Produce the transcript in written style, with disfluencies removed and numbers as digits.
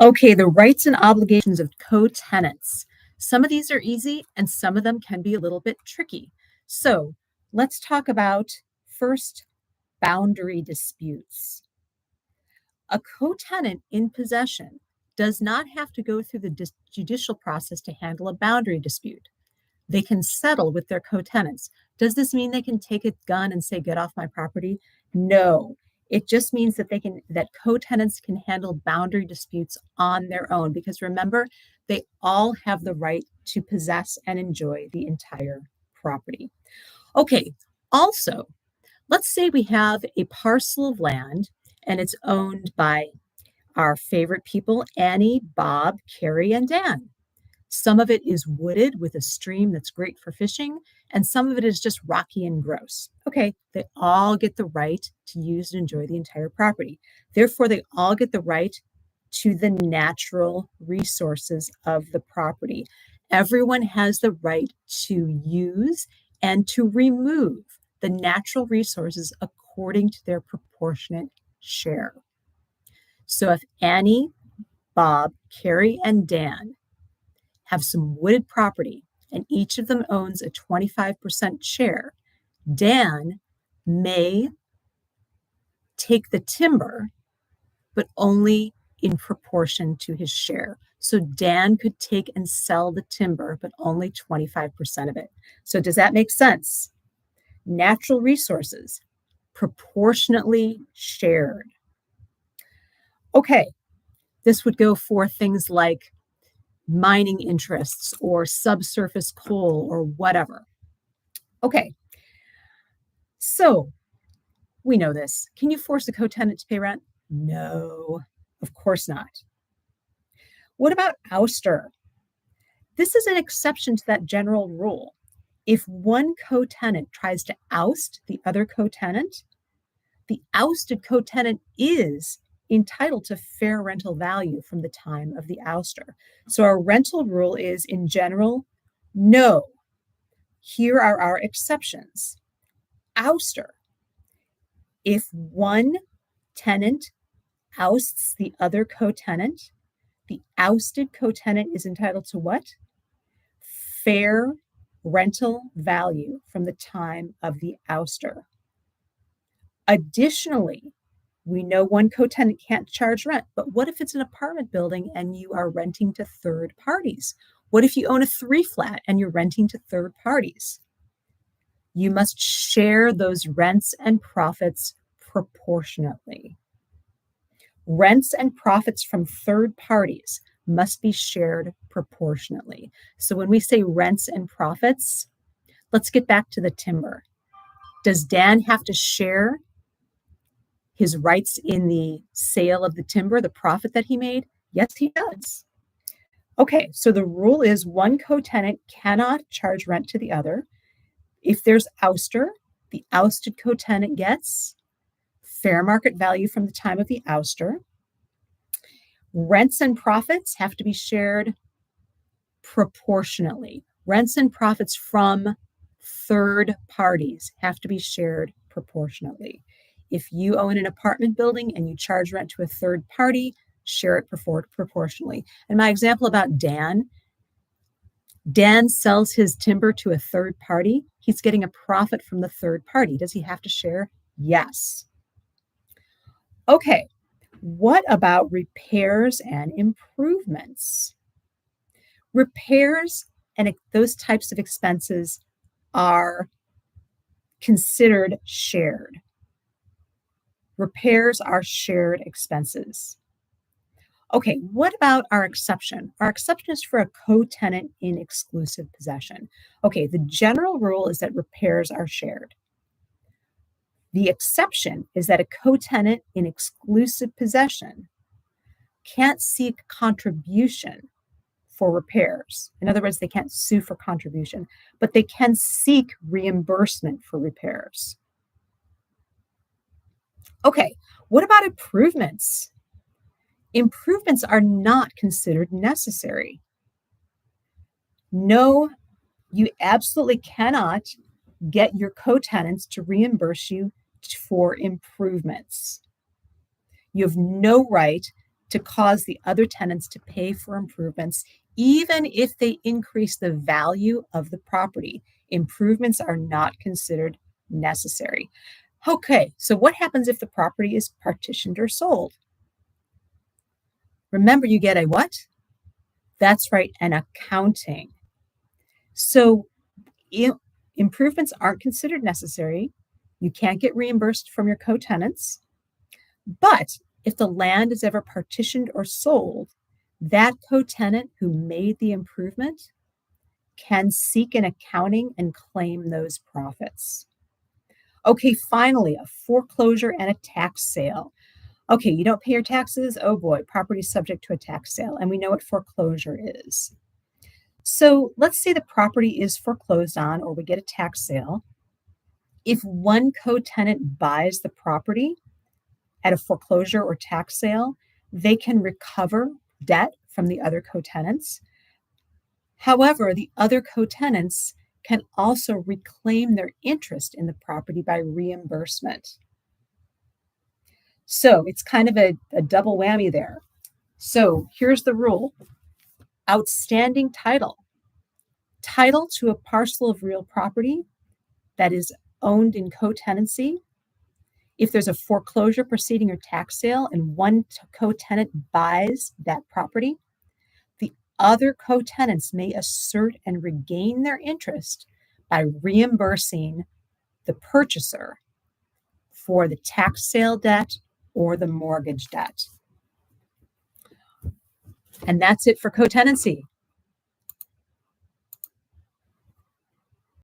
Okay, the rights and obligations of co-tenants. Some of these are easy and some of them can be a little bit tricky. So let's talk about first boundary disputes. A co-tenant in possession does not have to go through the judicial process to handle a boundary dispute. They can settle with their co-tenants. Does this mean they can take a gun and say, get off my property? No. It just means that co-tenants can handle boundary disputes on their own because remember, they all have the right to possess and enjoy the entire property. Okay, also, let's say we have a parcel of land and it's owned by our favorite people, Annie, Bob, Carrie, and Dan. Some of it is wooded with a stream that's great for fishing, and some of it is just rocky and gross. Okay, they all get the right to use and enjoy the entire property. Therefore, they all get the right to the natural resources of the property. Everyone has the right to use and to remove the natural resources according to their proportionate share. So if Annie, Bob, Carrie, and Dan have some wooded property and each of them owns a 25% share, Dan may take the timber, but only in proportion to his share. So Dan could take and sell the timber, but only 25% of it. So does that make sense? Natural resources, proportionately shared. Okay, this would go for things like mining interests or subsurface coal or whatever. Okay, so we know this. Can you force a co-tenant to pay rent? No, of course not. What about ouster? This is an exception to that general rule. If one co-tenant tries to oust the other co-tenant, the ousted co-tenant is entitled to fair rental value from the time of the ouster. So our rental rule is, in general, no. Here are our exceptions. Ouster. If one tenant ousts the other co-tenant, the ousted co-tenant is entitled to what? Fair rental value from the time of the ouster. Additionally, we know one co-tenant can't charge rent, but what if it's an apartment building and you are renting to third parties? What if you own a 3-flat and you're renting to third parties? You must share those rents and profits proportionately. Rents and profits from third parties must be shared proportionately. So when we say rents and profits, let's get back to the timber. Does Dan have to share his rights in the sale of the timber, the profit that he made? Yes, he does. Okay, so the rule is one co-tenant cannot charge rent to the other. If there's ouster, the ousted co-tenant gets fair market value from the time of the ouster. Rents and profits have to be shared proportionately. Rents and profits from third parties have to be shared proportionately. If you own an apartment building and you charge rent to a third party, share it proportionally. And my example about Dan sells his timber to a third party. He's getting a profit from the third party. Does he have to share? Yes. Okay, what about repairs and improvements? Repairs and those types of expenses are considered shared. Repairs are shared expenses. Okay, what about our exception? Our exception is for a co-tenant in exclusive possession. Okay, the general rule is that repairs are shared. The exception is that a co-tenant in exclusive possession can't seek contribution for repairs. In other words, they can't sue for contribution, but they can seek reimbursement for repairs. Okay, what about improvements? Improvements are not considered necessary. No, you absolutely cannot get your co-tenants to reimburse you for improvements. You have no right to cause the other tenants to pay for improvements, even if they increase the value of the property. Improvements are not considered necessary. Okay, so what happens if the property is partitioned or sold? Remember, you get a what? That's right, an accounting. So improvements aren't considered necessary. You can't get reimbursed from your co-tenants. But if the land is ever partitioned or sold, that co-tenant who made the improvement can seek an accounting and claim those profits. Okay, finally, a foreclosure and a tax sale. Okay, you don't pay your taxes? Oh boy, property is subject to a tax sale, and we know what foreclosure is. So let's say the property is foreclosed on, or we get a tax sale. If one co-tenant buys the property at a foreclosure or tax sale, they can recover debt from the other co-tenants. However, the other co-tenants can also reclaim their interest in the property by reimbursement. So it's kind of a double whammy there. So here's the rule. Outstanding title. Title to a parcel of real property that is owned in co-tenancy. If there's a foreclosure proceeding or tax sale and one co-tenant buys that property, the other co-tenants may assert and regain their interest by reimbursing the purchaser for the tax sale debt or the mortgage debt. And that's it for co-tenancy.